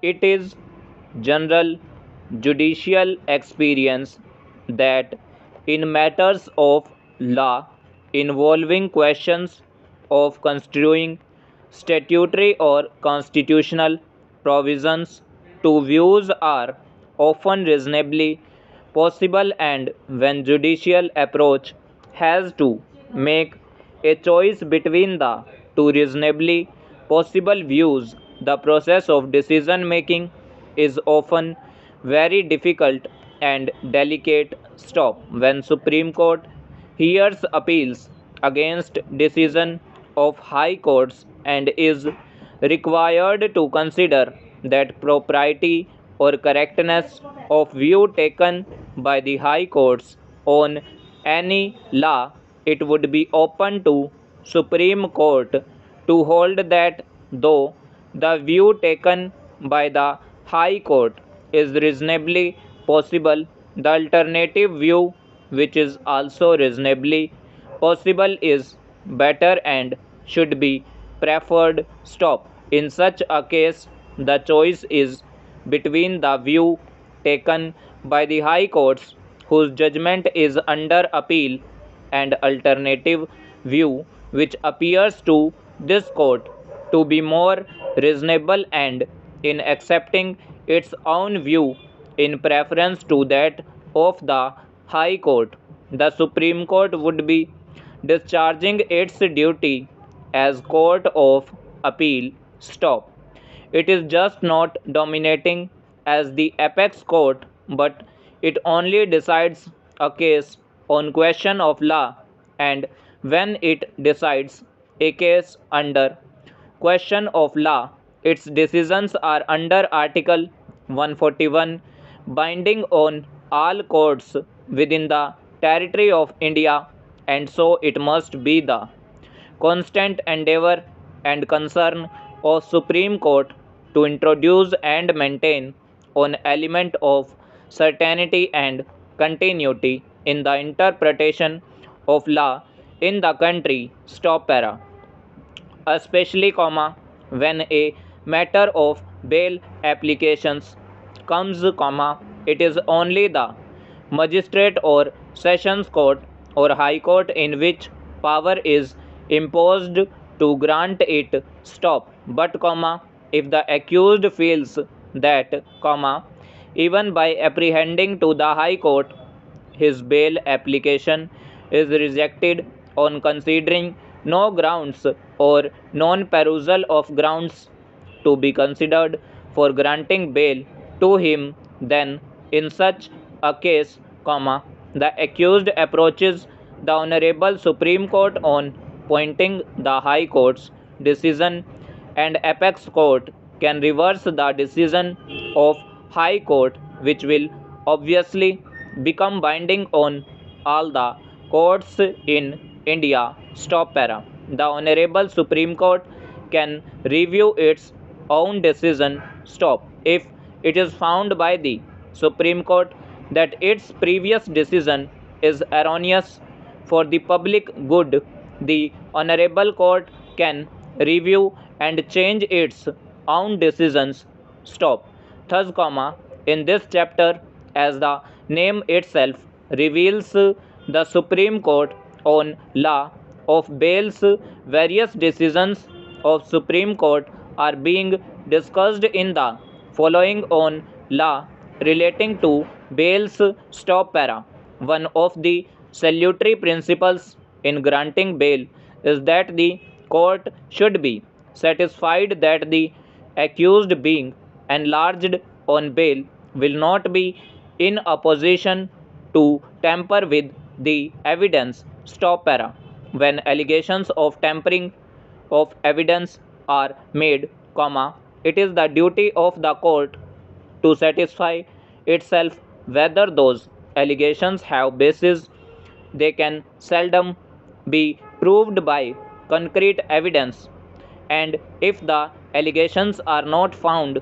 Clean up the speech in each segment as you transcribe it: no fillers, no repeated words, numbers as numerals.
It is general judicial experience that in matters of law involving questions of construing statutory or constitutional provisions, two views are often reasonably possible, and when judicial approach has to make a choice between the two reasonably possible views, the process of decision making is often very difficult and delicate. Stop when Supreme Court hears appeals against decision of high courts and is required to consider that propriety or correctness of view taken by the high courts on any law, it would be open to Supreme Court to hold that though the view taken by the High Court is reasonably possible, the alternative view, which is also reasonably possible, is better and should be preferred. Stop. In such a case, the choice is between the view taken by the High Courts, whose judgment is under appeal, and alternative view, which appears to this court to be more reasonable, and in accepting its own view in preference to that of the High Court, the Supreme Court would be discharging its duty as court of appeal. Stop. It is just not dominating as the apex court, but it only decides a case on question of law, and when it decides a case under question of law, its decisions are under Article 141 binding on all courts within the territory of India, and so it must be the constant endeavor and concern of Supreme Court to introduce and maintain an element of certainty and continuity in the interpretation of law in the country. Stop para. Especially when a matter of bail applications comes, it is only the magistrate or sessions court or high court in which power is imposed to grant it. Stop. But if the accused feels that even by apprehending to the high court his bail application is rejected on considering no grounds or non-perusal of grounds to be considered for granting bail to him, then in such a case, the accused approaches the Honorable Supreme Court on pointing the High Court's decision, and Apex Court can reverse the decision of High Court, which will obviously become binding on all the courts in India. Stop para. The Honorable Supreme Court can review its own decision. Stop. If it is found by the Supreme Court that its previous decision is erroneous for the public good, the Honorable Court can review and change its own decisions. Stop. Thus, in this chapter, as the name itself reveals, the Supreme Court on law of bails, various decisions of Supreme Court are being discussed in the following on law relating to bails. Stop para. One of the salutary principles in granting bail is that the court should be satisfied that the accused being enlarged on bail will not be in a position to tamper with the evidence. Stop para. When allegations of tampering of evidence are made, it is the duty of the court to satisfy itself whether those allegations have basis. They can seldom be proved by concrete evidence, and if the allegations are not found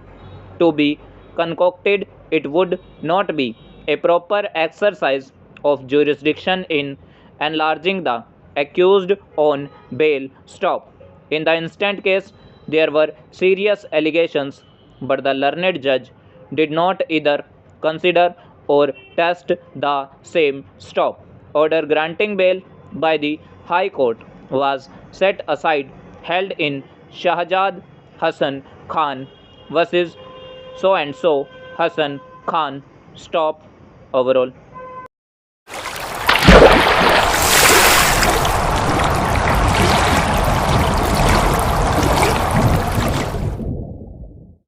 to be concocted, it would not be a proper exercise of jurisdiction in enlarging the accused on bail. Stop. In the instant case, there were serious allegations but the learned judge did not either consider or test the same. Stop. Order granting bail by the High Court was set aside, held in Shahjad Hassan Khan versus so and so Hassan Khan. Stop. Overall